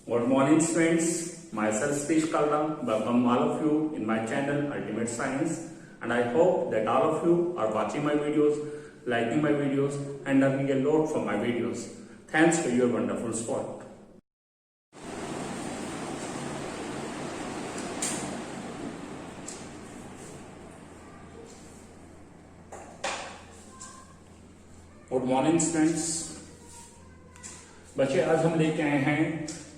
Good morning, students. Myself Satish Kalra. Welcome all of you in my channel Ultimate Science, and I hope that all of you are watching my videos, liking my videos, and learning a lot from my videos. Thanks for your wonderful support. Good morning students. बच्चे आज हम लेके आए हैं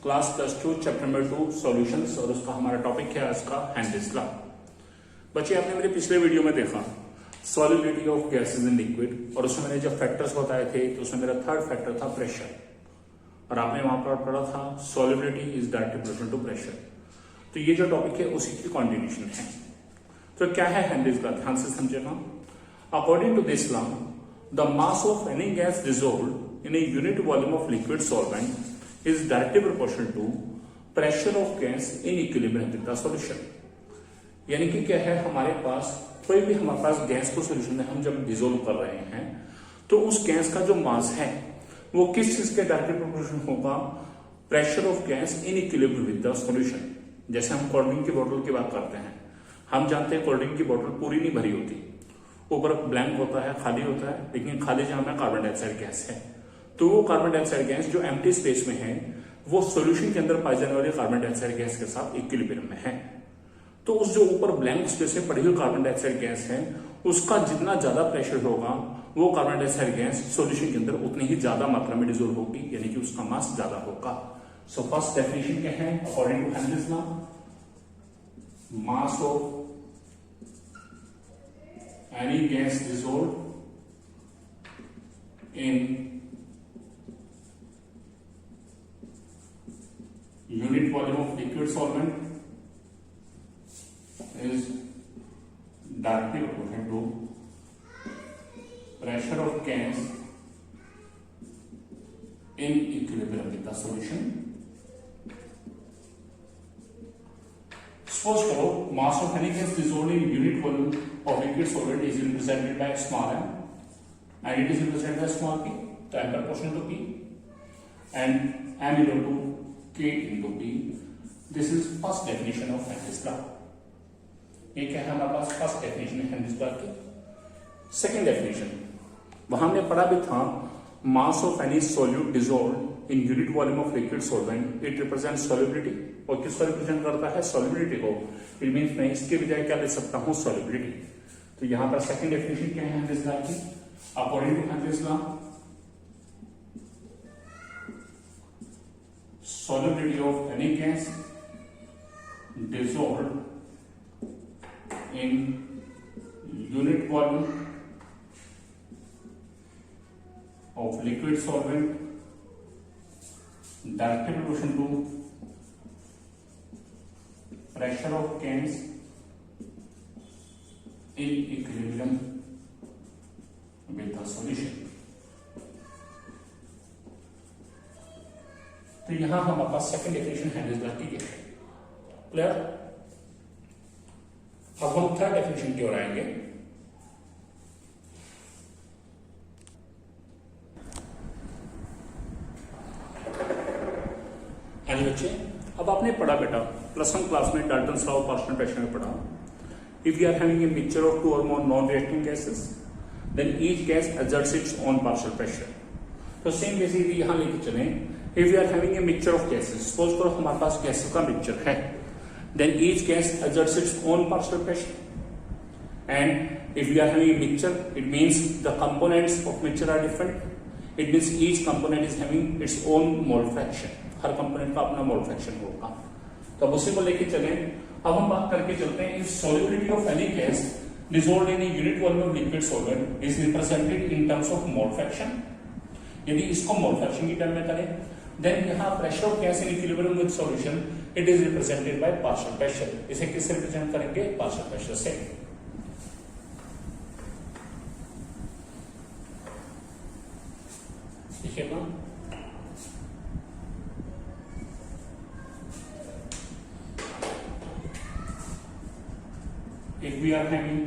class +2 chapter number 2 solutions, और उसका हमारा topic है आज का हेनरीज लॉ। बच्चे आपने मेरे पिछले वीडियो में देखा solubility of gases in liquid, और उसमें मैंने जब फैक्टर्स बताए थे तो उसमें मेरा थर्ड फैक्टर था प्रेशर, और आपने वहां पर पढ़ा था solubility is directly proportional to pressure. तो ये जो टॉपिक है उसी की कॉन्टिन्यूशन है। तो क्या है हेनरीज लॉ, ध्यान से समझेगा। According to this law, the mass of any gas dissolved in a unit volume of liquid solvent is directly proportional to pressure of gas in equilibrium with the solution। यानी कि क्या है, हमारे पास कोई भी हमारे पास गैस को सोल्यूशन में हम जब डिजोल्व कर रहे हैं तो उस गैस का जो मास है वो किस चीज के डायरेक्टली प्रोपोर्शनल होगा, pressure of gas in equilibrium with the solution. जैसे हम कोल्ड ड्रिंक की बोतल की बात करते हैं, हम जानते हैं कोल्ड ड्रिंक की बोतल पूरी नहीं भरी होती, ऊपर ब्लैंक होता है, खाली होता है, लेकिन खाली जहां में कार्बन डाइऑक्साइड गैस है। तो वो कार्बन डाइऑक्साइड गैस जो एम्प्टी स्पेस में है वो सॉल्यूशन के अंदर पाई जाने वाली कार्बन डाइऑक्साइड गैस के साथ इक्विलिब्रियम में है। तो उस जो ऊपर ब्लैंक स्पेस में पड़ी हुई कार्बन डाइऑक्साइड गैस है उसका जितना ज्यादा प्रेशर होगा वो कार्बन डाइऑक्साइड गैस सॉल्यूशन के अंदर उतनी ही ज्यादा मात्रा में डिजोल्व होगी, यानी कि उसका मास ज्यादा होगा। सो फर्स्ट डेफिनेशन क्या है, according to Henry's law, mass of any gas dissolved in unit volume of liquid solvent is directly proportional to pressure of gas in equilibrium with the solution। Suppose करो mass of any gas dissolved in unit volume of liquid solvent is represented by small m and it is represented by small p, तो m proportional to p and m equal to k into p। This is first definition of Henry's law। ये क्या है, हमारे पास first definition है Henry's law की। Second definition वहां हमने पढ़ा भी था, mass of any solute dissolved in unit volume of liquid solvent it represent solubility. और किसको रिप्रेजेंट करता है, सॉल्युबिलिटी को। इट मींस मैं इसके बजाय क्या ले सकता हूं, सॉल्युबिलिटी। तो यहां पर सेकंड डेफिनेशन क्या है हेनरीज लॉ की, according to Henry's law solubility of any gas dissolved in unit volume of liquid solvent directly proportional to pressure of gas in equilibrium with the solution। तो यहां हमारे पास second definition Henrys law की है। Clear. अब हम third definition की ओर आएंगे। हाँ बच्चे, अब आपने पढ़ा बेटा +1 क्लास में Dalton's law of partial pressure में पढ़ा, if you are having a mixture of 2 or more non reacting gases then each gas exerts its own partial pressure। तो सेम बेसिकली यहां लेके चलें, if you are having a mixture of gases, suppose करो हमारे पास gases का mixture है, then each gas exerts its own partial pressure, and if we are having a mixture it means the components of mixture are different, it means each component is having its own mole fraction, her component का अपना mole fraction होगा। तो अब उसी को लेके चलें। अब हम बात करके चलते हैं, if solubility of any gas dissolved in a unit volume of liquid solvent is represented in terms of mole fraction, यदि इसको mole fraction की टर्म में करें then यहाँ pressure of gas in equilibrium with solution it is represented by partial pressure। इसे किससे represent करेंगे, partial pressure से। देखिएगा, if we are having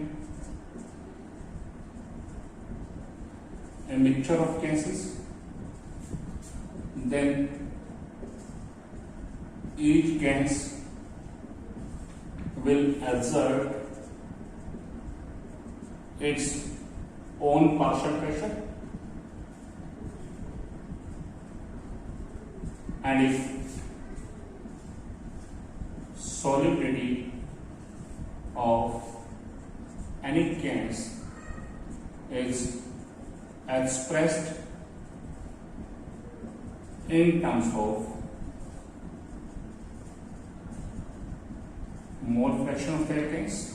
a mixture of gases, then each gas will exert its own partial pressure, and if solubility of any gas is expressed in terms of mole fraction of that gas,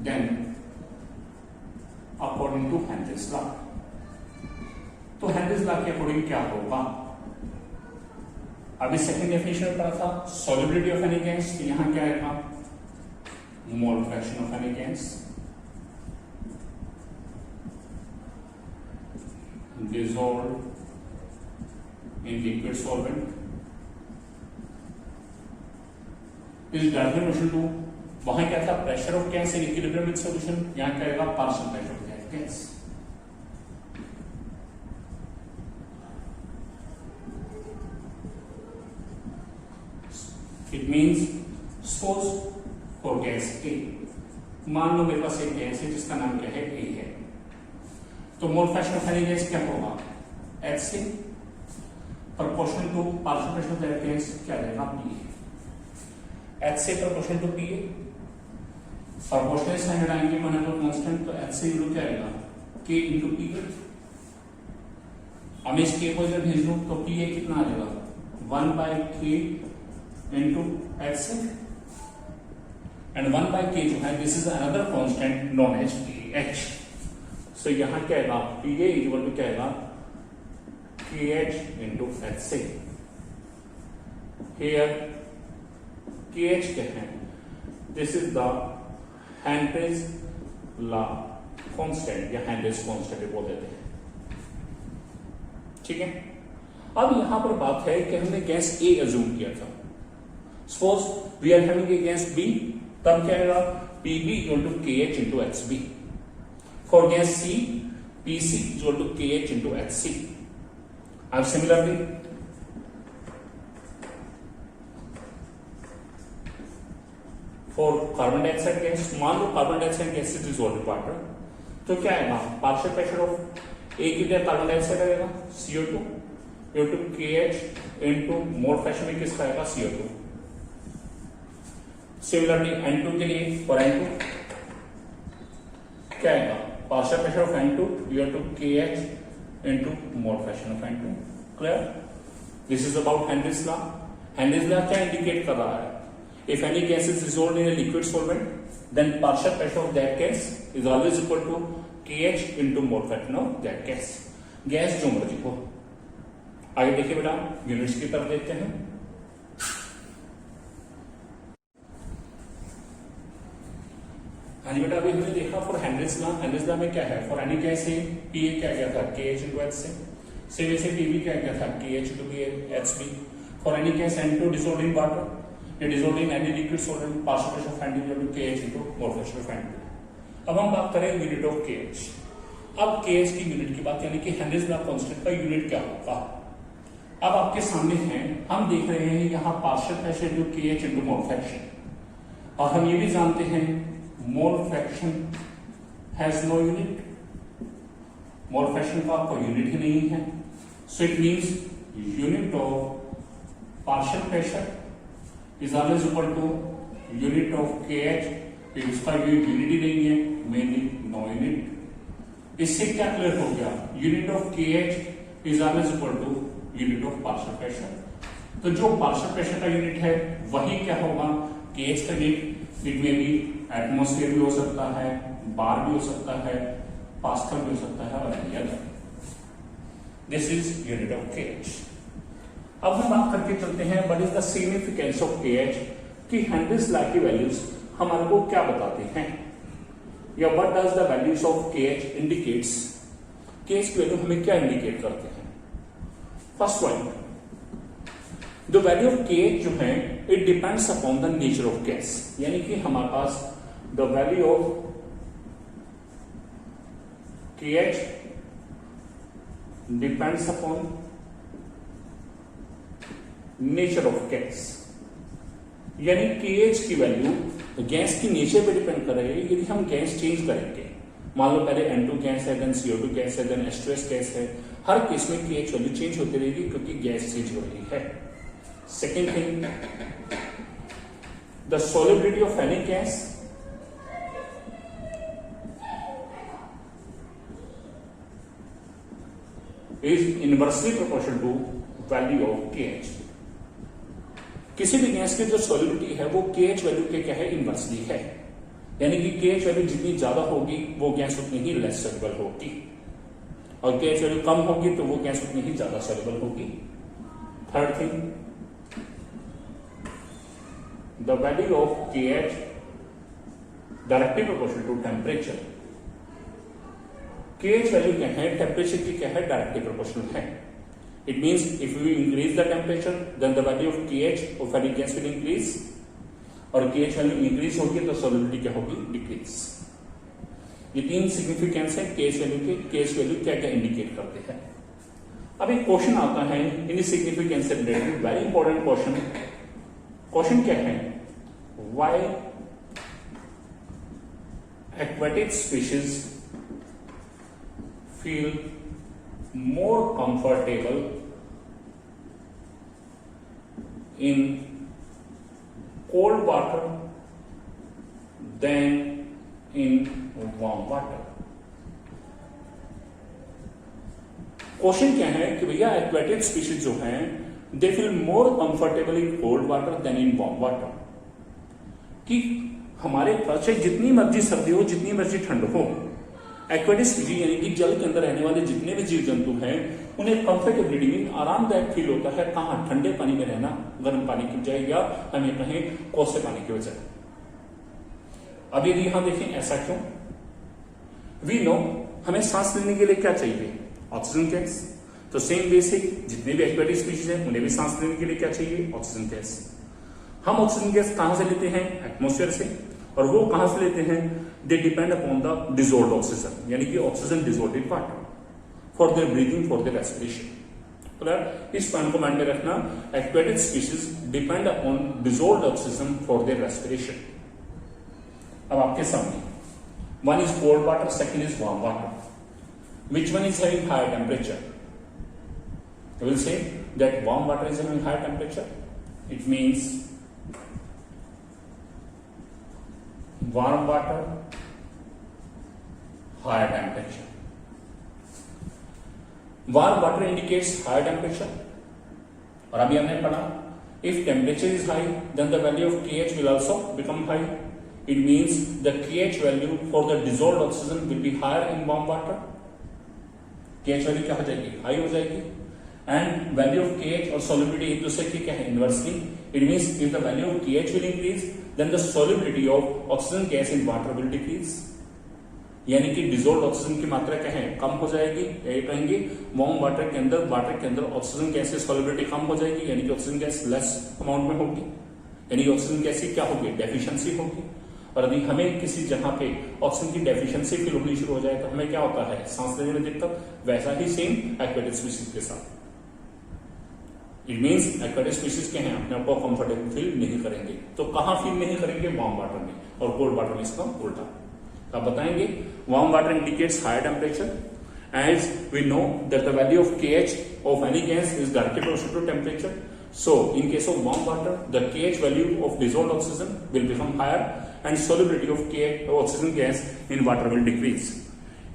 then according to Henry's law, तो Henry's law के according क्या होगा? अभी second definition पढ़ा था solubility of any gas, यहां क्या आएगा? मोल fraction of any gas dissolved in liquid solvent is directly motion to, वहां क्या था? Pressure of gas in equilibrium with solution, यहां क्या आएगा? Partial pressure of that gas. It means suppose for gas A, मान लो मेरे पास एक गैस है जिसका नाम क्या है? ए है। तो mole fraction of any gas क्या होगा? HC proportional to partial pressure of that gas क्या रहेगा? PA। HC proportional to PA, proportional sign हटाएंगे माने तो कांस्टेंट, तो HC इक्वल क्या आएगा? K into PA। अब इस K को इधर भेज दूं तो PA कितना आ जाएगा? 1/K into HC, and 1/K जो है this is another constant known as KH। So यहां क्या आएगा? PA इक्वल टू क्या आएगा? KH into HC। Here KH क्या है? This is the Henry's law constant या हेनरीज कांस्टेंट बोल देते हैं, ठीक है। अब यहां पर बात है कि हमने गैस A अज्यूम किया था। Suppose we are having a gas B, तब क्या आएगा? PB equal to KH into HB। For gas C, PC is equal to KH into HC. And similarly, for carbon dioxide gas, मान लो carbon dioxide gas is dissolved in water, तो क्या आएगा? Partial pressure of A की जगह carbon dioxide आएगा CO2 into KH into mole fraction में किसका आएगा? CO2। सिमिलरली N2 के लिए, for N2 क्या आएगा? partial pressure of N2 equal to KH into mole fraction of N2। Clear? This is about Henry's law। Henry's law क्या indicate कर रहा है? If any gas is dissolved in a liquid solvent, then partial pressure of that gas is always equal to KH into mole fraction of that gas। Gas जो मर्जी हो। आगे देखिए बेटा, यूनिट्स की तरफ देखते हैं। हाँ जी बेटा, अभी हमने देखा for Henrys law. Henry's law में क्या है? For any gas A PA क्या गया था? KH into HC। सेम वैसे PB क्या गया था? KH into HB। For any gas N2 dissolved in water, ये dissolved in any liquid solvent, partial pressure of N2 equal to KH into mole fraction of N2। अब हम बात करें unit of KH। अब KH की unit की बात, यानी कि हेनरीज लॉ कांस्टेंट का यूनिट क्या होगा? अब आपके सामने है, हम देख रहे हैं यहाँ partial pressure into KH into mole fraction, और हम ये भी जानते हैं mole fraction has no unit, mole fraction का कोई यूनिट ही नहीं है। So it means unit of partial pressure is always equal to unit of KH, इसका यूनिट ही नहीं है, मेनली नो यूनिट। इससे क्या क्लियर हो गया? Unit of KH is always equal to unit of partial pressure. तो जो पार्शियल प्रेशर का यूनिट है वही क्या होगा? KH का यूनिट। इट में भी एटमॉस्फेयर भी हो सकता है, बार भी हो सकता है, पास्कल भी हो सकता है, और any other. This is unit of KH। अब हम बात करके चलते हैं what is the significance of KH, कि हेनरीज लॉ की वैल्यूज हमारे को क्या बताते हैं, या what does the values of KH indicates. KH की वैल्यू हमें क्या इंडिकेट करते हैं? First point, the value of KH जो है it depends upon the nature of gas, यानी कि हमारे पास the value of KH depends upon nature of gas, यानी केएच की वैल्यू गैस की नेचर पे डिपेंड कर रही है। यदि हम गैस चेंज करेंगे, मान लो पहले N2 गैस है, देन CO2 गैस है, देन H2S गैस है, हर केस में केएच वैल्यू चेंज होती रहेगी क्योंकि गैस चेंज हो रही है। Second thing, the solubility of any gas is inversely proportional to value of KH. किसी भी गैस की जो सॉलिबिलिटी है वो केएच वैल्यू के क्या है, इनवर्सली है, यानी कि केएच वैल्यू जितनी ज्यादा होगी वो गैस उतनी ही लेस सॉल्युबल होगी, और केएच वैल्यू कम होगी तो वो गैस उतनी ही ज्यादा सॉल्युबल होगी। Third thing, the value of KH directly proportional to temperature. KH value क्या है, टेम्परेचर की क्या है, डायरेक्टली प्रोपोर्शनल है। It means if we increase the temperature, then the value of KH of any gas will increase, और KH value increase होगी तो solubility क्या होगी, डिक्रीज। ये तीन सिग्निफिकेंस है KH वैल्यू के। KH वैल्यू क्या क्या इंडिकेट करते हैं। अब एक क्वेश्चन आता है इन सिग्निफिकेंस से related, very important question. Question क्या है, why aquatic species feel more comfortable in cold water than in warm water। Question क्या है कि भैया एक्वेटिक स्पीशीज जो हैं they feel more comfortable in cold water than in warm water, कि हमारे पास चाहे जितनी मर्जी सर्दी हो, जितनी मर्जी ठंड हो, एक्वेटिक स्पीशीज यानी कि जल के अंदर रहने वाले जितने भी जीव जंतु हैं उन्हें कंफर्टेबिलिटी मीन आरामदायक फील होता है। कहां, ठंडे पानी में रहना, गर्म पानी की बजाय, या हमें कहें कोसे पानी की बजाय। अब यदि यहां देखें ऐसा क्यों, वी नो हमें सांस लेने के लिए क्या चाहिए, ऑक्सीजन गैस। तो सेम बेसिक जितने भी एक्वेटिक स्पीशीज हैं उन्हें भी सांस लेने के लिए क्या चाहिए, ऑक्सीजन गैस। हम ऑक्सीजन गैस कहां से लेते हैं, एटमोस्फेयर से, और वो कहां से लेते हैं, they depend upon the dissolved oxygen, यानी कि oxygen dissolved in water for their breathing, for their respiration. इस पॉइंट को माइंड में रखना, aquatic species depend upon dissolved oxygen for their respiration. अब आपके सामने one is cold water, second is warm water, which one is having higher temperature? I will say that warm water is having higher temperature. It means warm water, higher temperature. Warm water indicates higher temperature. और अभी हमने पढ़ा, if temperature is high, then the value of KH will also become high. It means the KH value for the dissolved oxygen will be higher in warm water. KH value क्या हो जाएगी, high हो जाएगी. And value of KH और solubility एक दूसरे की क्या है, inversely. It means if the value of KH will increase, then the solubility of oxygen gas in water will decrease. यानी कि डिजोल्व ऑक्सीजन की मात्रा क्या है, कम हो जाएगी। यही कहेंगे वार्म वाटर के अंदर ऑक्सीजन गैस की सॉल्युबिलिटी कम हो जाएगी, यानी कि ऑक्सीजन गैस लेस अमाउंट में होगी, यानी ऑक्सीजन गैस की क्या होगी, डेफिशिएंसी होगी। और यदि हमें किसी जहां पे ऑक्सीजन की डेफिशिएंसी फील होनी शुरू हो जाए तो हमें क्या होता है, सांस लेने में दिक्कत। वैसा ही सेम एक्वेटिक स्पीशीज के साथ। इट मीन्स एक्वेटिक स्पीशीज के हैं अपने आप को कंफर्टेबल फील नहीं करेंगे। तो कहां फील नहीं करेंगे, वार्म वाटर में, और कोल्ड वाटर में इसका उल्टा। तो आप बताएंगे warm water indicates higher temperature as we know that the value of KH of any gas is directly proportional to temperature. So in case of warm water, the KH value of dissolved oxygen will become higher and solubility of KH oxygen gas in water will decrease.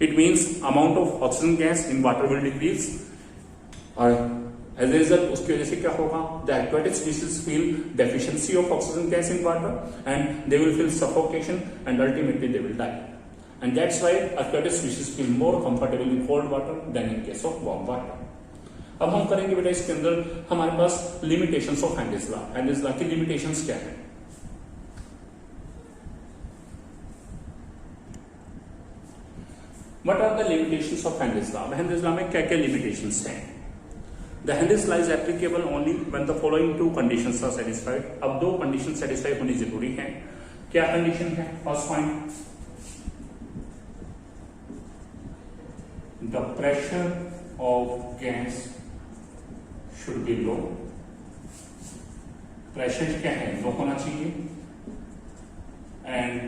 It means amount of oxygen gas in water will decrease. As a result, उसकी वजह से क्या होगा, the aquatic species feel deficiency of oxygen gas in water and they will feel suffocation and ultimately they will die. And that's why aquatic species feel more comfortable in cold water than in case of warm water. अब हम करेंगे बेटा इसके अंदर हमारे पास limitations of Henry's law. Henry's law की limitations क्या है? What are the limitations of Henry's law? Henry's law में क्या क्या लिमिटेशंस हैं? The Henry's law is applicable only when the following two conditions are satisfied. अब दो कंडीशन सेटिस्फाई होनी जरूरी है। क्या कंडीशन है? First point, the pressure of gas should be low. Pressure क्या है, लो होना चाहिए and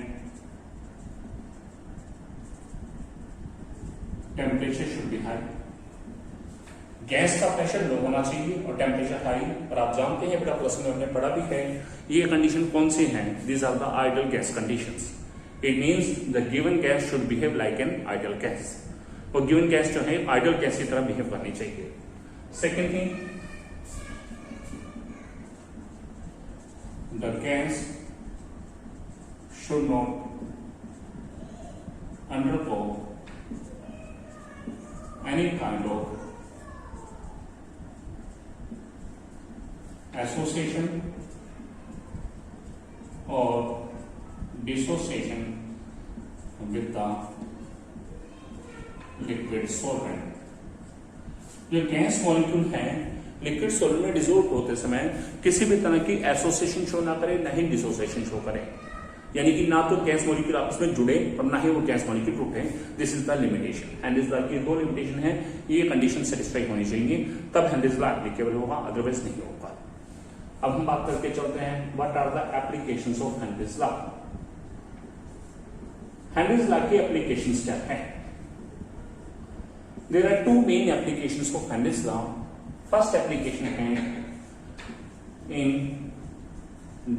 temperature should be high. Gas का प्रेशर लो होना चाहिए और टेम्परेचर हाई। और आप जानते हैं बेटा प्लस में हमने पढ़ा भी है, ये कंडीशन कौन सी हैं, these are the ideal gas conditions. It means the given gas should behave like an ideal gas, और गिवन गैस जो है आइडियल गैस की तरह बिहेव करनी चाहिए। Second thing, the gas should not undergo any kind of association or dissociation with the liquid solvent। जो gas molecule है liquid solvent में डिसॉल्व होते समय किसी भी तरह की एसोसिएशन शो ना करे, ना ही डिसोसिएशन शो करे, यानी कि ना तो गैस मॉलिक्यूल आपस में जुड़े और ना ही वो गैस मॉलिक्यूल टूटे। This is the limitation. Henrys law की दो लिमिटेशन है, ये कंडीशन सेटिस्फाई होनी चाहिए, तब हेनरीज लॉ एप्लीकेबल होगा, अदरवाइज नहीं होगा। अब हम बात करके चलते हैं what are the applications of Henry's law. Henry's law की एप्लीकेशंस क्या है? There are two main applications of Henry's law. First application है in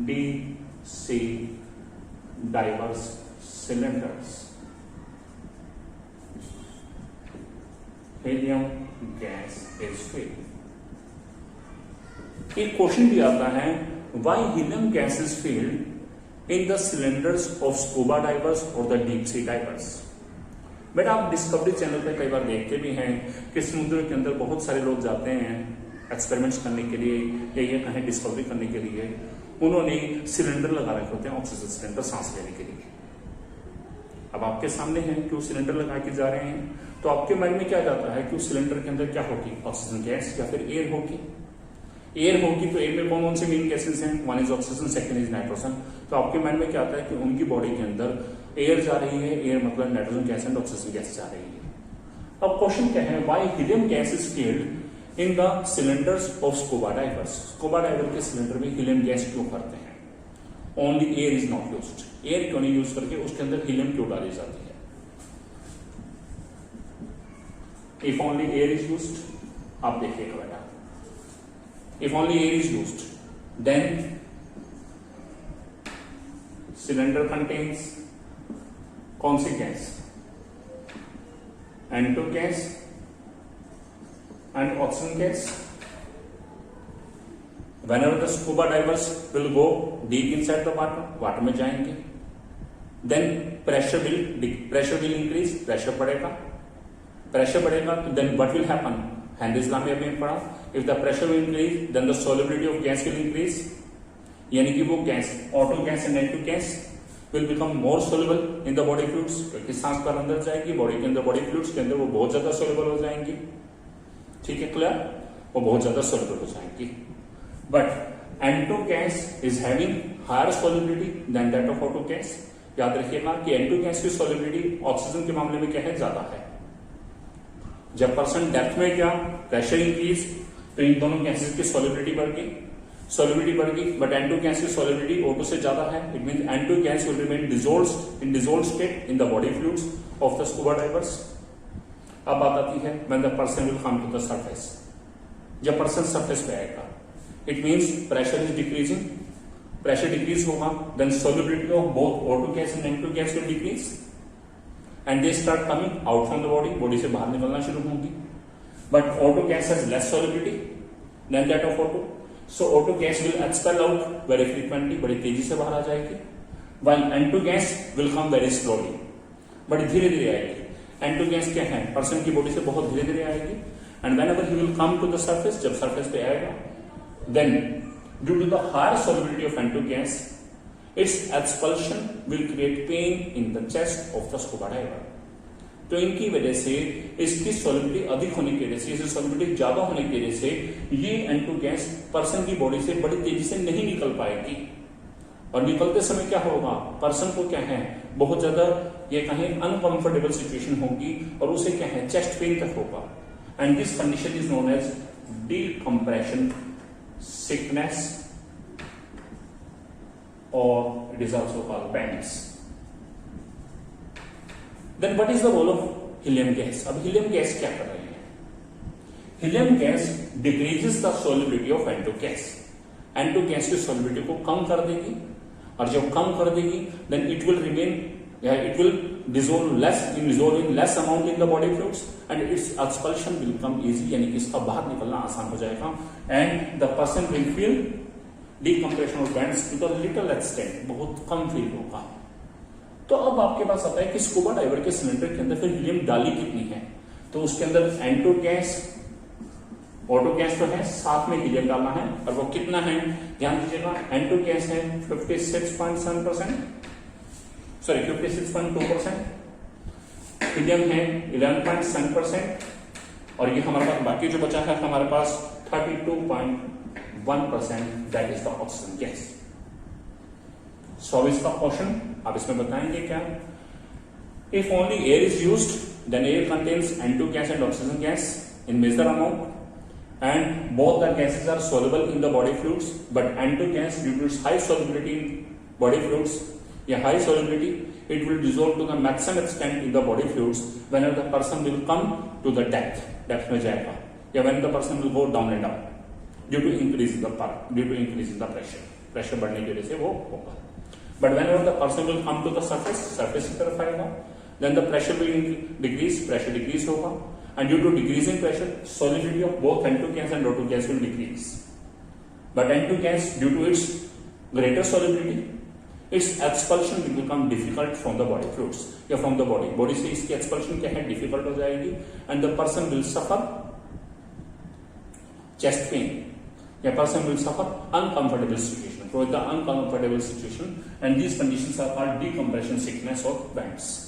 DC diverse cylinders, helium gas is filled। एक क्वेश्चन भी आता है, why helium gas is filled in the cylinders of scuba divers or the deep sea divers। बेटा आप discovery channel पे कई बार देखते भी हैं कि समुद्र के अंदर बहुत सारे लोग जाते हैं एक्सपेरिमेंट्स करने के लिए या ये कहें डिस्कवरी करने के लिए, उन्होंने सिलेंडर लगा रखे होते हैं, ऑक्सीजन सिलेंडर सांस लेने के लिए। अब आपके सामने है कि वो सिलेंडर लगा के जा रहे हैं, तो आपके माइंड में क्या जाता है कि उस सिलेंडर के अंदर क्या होगी, ऑक्सीजन गैस या फिर एयर होगी। एयर होगी तो एयर में कौन कौन से मेन गैसेस हैं, one is oxygen, second is nitrogen. तो आपके माइंड में क्या आता है कि उनकी बॉडी के अंदर एयर जा रही है, एयर मतलब nitrogen gas and oxygen gas जा रही है। अब क्वेश्चन क्या है, why helium gas is filled in the cylinders of scuba divers. Scuba diver के सिलेंडर में हीलियम गैस क्यों करते हैं? Only air is not used. Air क्यों नहीं यूज करके उसके अंदर हीलियम क्यों डाली जाती है? If only air is used, आप देखिएगा बेटा, if only air is used then cylinder contains कौन सी gas? N2 gas and oxygen gas। Whenever the scuba divers will go deep inside the water, water में जाएंगे, then pressure will increase, pressure बढ़ेगा, pressure बढ़ेगा तो then what will happen? Henrys law में अभी पढ़ा, if the pressure will increase then the solubility of gas will increase, यानी कि वो gas auto gas and N2 gas will become more soluble in the body fluids, क्योंकि सांस पर अंदर जाएगी, बॉडी के अंदर, बॉडी फ्लूइड्स के अंदर वो बहुत ज्यादा soluble हो जाएंगी। ठीक है, क्लियर? वो बहुत ज्यादा soluble हो जाएंगी। But N2 gas is having higher solubility than that of O2 gas. याद रखिएगा कि N2 गैस की solubility ऑक्सीजन के मामले में क्या है, ज्यादा है। जब पर्सन डेप्थ में गया, प्रेशर इंक्रीज, तो इन दोनों गैसेस की solubility बढ़ गई, बट N2 गैस की solubility O2 से ज्यादा है। It mean N2 gas will remain dissolved state in the body fluids of the scuba divers। अब बात आती है when the person will come to the surface। जब पर्सन सरफेस पे आएगा, it means pressure is decreasing, pressure decrease होगा, then solubility of both O2 gas and N2 gas will decrease and they start coming out from the body, body से बाहर निकलना शुरू होंगी। But O2 gas has less solubility than that of O2, so O2 gas will expel out very frequently, बड़ी तेजी से बाहर आ जाएगी, while N2 gas will come very slowly, बड़ी धीरे धीरे आएगी। N2 gas क्या है, पर्सन की बॉडी से बहुत धीरे धीरे आएगी, and whenever he will come to the surface, जब सरफेस पे आएगा, then due to the higher solubility of N2 gas, its expulsion will create pain in the chest of the scuba diver। तो इनकी वजह से, इसकी सॉलिबिलिटी अधिक होने की वजह से, इसकी सॉलिबिलिटी ज्यादा होने की वजह से ये N2 गैस पर्सन की बॉडी से बड़ी तेजी से नहीं निकल पाएगी, और निकलते समय क्या होगा, पर्सन को क्या है, बहुत ज्यादा ये कहें अनकंफर्टेबल सिचुएशन होगी, और उसे क्या है, चेस्ट पेन तक होगा। And this condition is known as decompression sickness or it is also called bands. Then what is the role of helium gas? अब helium gas क्या कर रही है? Helium gas decreases the solubility of N2 gas. N2 gas की solubility को कम कर देगी, और जब कम कर देगी then it will remain, it will dissolve in less amount in the body fluids and its expulsion will come easy, यानी कि इसका बाहर निकलना आसान हो जाएगा and the person will feel decompression of bands to the little extent, बहुत कम feel होगा। तो अब आपके पास आता है कि स्कूबा डाइवर के सिलेंडर के अंदर फिर हीलियम डाली कितनी है, तो उसके अंदर N2 गैस, O2 गैस तो है, साथ में हीलियम डालना है, और वो कितना है ध्यान दीजिएगा। N2 गैस है 56.7%, सॉरी 56.2%, हीलियम है 11.7%, और ये हमारे पास बाकी जो बचा है हमारे पास 32.1%, that is the oxygen gas. So इसका क्वेश्चन आप इसमें बताएंगे क्या? If only air is used then air contains N2 gas and oxygen gas in major amount and both the gases are soluble in the body fluids, but N2 gas due to its high solubility in body fluids, high solubility, it will dissolve to the maximum extent in the body fluids whenever the person will come to the depth में जाएगा, या when the person will go down and down due to increase in the pressure बढ़ने की वजह से वो होगा। But whenever the person will come to the surface की तरफ आएगा, then the pressure will decrease, pressure decrease होगा, and due to decreasing pressure, solubility of both N2 gas and O2 gas will decrease. But N2 gas, due to its greater solubility, its expulsion will become difficult from the body fluids, या from the body से इसकी expulsion क्या है, difficult हो जाएगी, and the person will suffer chest pain, a person will suffer uncomfortable situation, with the uncomfortable situation, and these conditions are called decompression sickness or bands.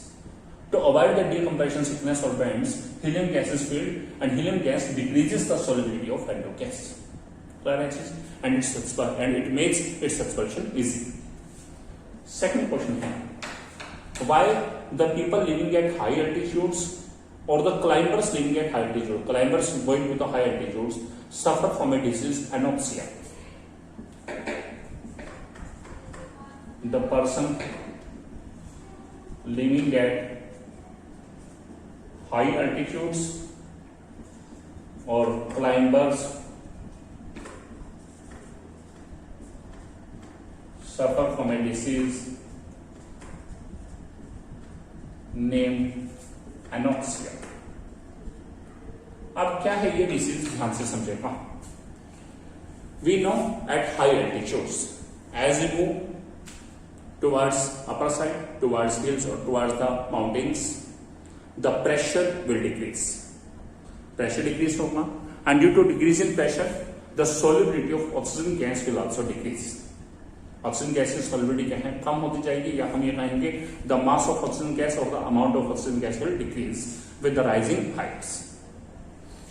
To avoid the decompression sickness or bands, helium gas is filled, and helium gas decreases the solubility of N2 gas. And it makes its expulsion easy. Second question है, why the people living at high altitudes or the climbers living at high altitude, climbers going to the high altitudes, suffer from a disease anoxia? The person living at high altitudes or climbers suffer from a disease named anoxia. अब क्या है ये disease, ध्यान से समझेगा। We know at high altitudes, as we move towards upper side, towards hills or towards the mountains, the pressure will decrease. Pressure decrease होगा, and due to decrease in pressure, the solubility of oxygen gas will also decrease. Oxygen gas की solubility क्या है, कम होती जाएगी, या हम ये कहेंगे the mass of oxygen gas or the amount of oxygen gas will decrease with the rising heights.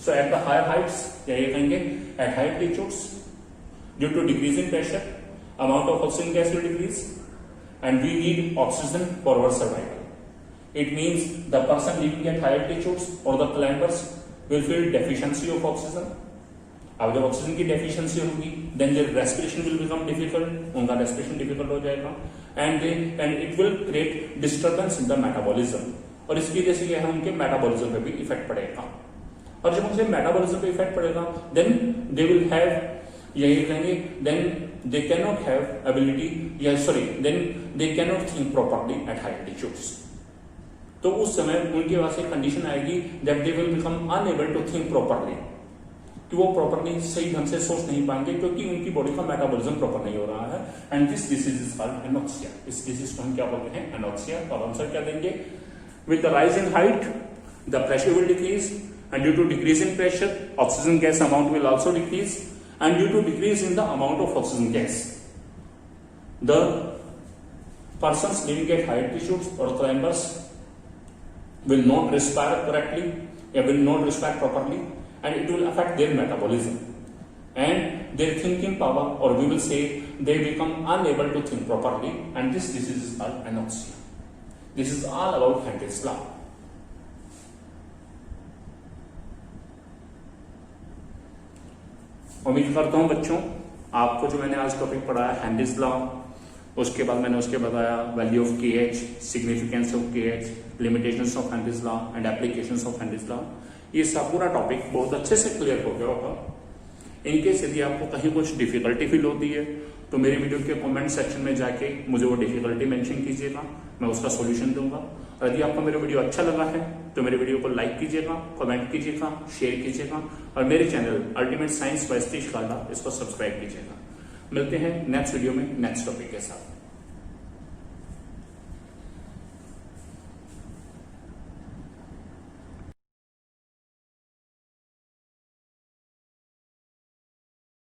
So at the higher heights, या ये कहेंगे at high altitudes, due to decreasing pressure, amount of oxygen gas will decrease, and we need oxygen for our survival. It means the person living at high altitudes or the climbers will feel deficiency of oxygen. अब जब oxygen की deficiency होगी, then their respiration will become difficult, उनका respiration difficult हो जाएगा, and it will create disturbance in the metabolism, और इसकी वजह से यह है उनके मेटाबॉलिज्म पे भी इफेक्ट पड़ेगा, और जब उनके मेटाबॉलिज्म पे इफेक्ट पड़ेगा, देन दे विल हैव, यही कहेंगे, then they can not have ability, या sorry, then they can not think properly at high altitudes. तो उस समय उनके पास एक कंडीशन आएगी that they will become unable to think properly, कि वो प्रॉपर्ली सही ढंग से सोच नहीं पाएंगे, क्योंकि उनकी बॉडी का मेटाबॉलिज्म प्रॉपर नहीं हो रहा है, and this disease is called anoxia. इस डिसीज को हम क्या बोलते हैं, एनोक्सिया। और आंसर क्या देंगे, with the rise in height the pressure will decrease, and due to decrease in pressure oxygen gas amount will also decrease, and due to decrease in the amount of oxygen gas the persons living at high altitudes or climbers will not respire correctly, or will not respire properly, and it will affect their metabolism and their thinking power, or we will say they become unable to think properly, and this disease is called anoxia. This is all about Henry's law. उम्मीद करता हूं बच्चों आपको जो मैंने आज topic पढ़ा है हेनरीज लॉ, उसके बाद मैंने उसके बताया वैल्यू ऑफ के एच, सिग्निफिकेंस ऑफ के H, limitations of Henry's law and applications of Henry's law. ये सब पूरा टॉपिक बहुत अच्छे से क्लियर हो गया होगा। इनकेस यदि आपको कहीं कुछ डिफिकल्टी फील होती है तो मेरे वीडियो के कमेंट सेक्शन में जाके मुझे वो डिफिकल्टी मेंशन कीजिएगा, मैं उसका सॉल्यूशन दूंगा। और यदि आपको मेरा वीडियो अच्छा लगा है तो मेरे वीडियो को लाइक कीजिएगा, कमेंट कीजिएगा, शेयर कीजिएगा और मेरे channel ultimate science by Satish काला इसको सब्सक्राइब कीजिएगा। मिलते हैं नेक्स्ट वीडियो में नेक्स्ट टॉपिक के साथ।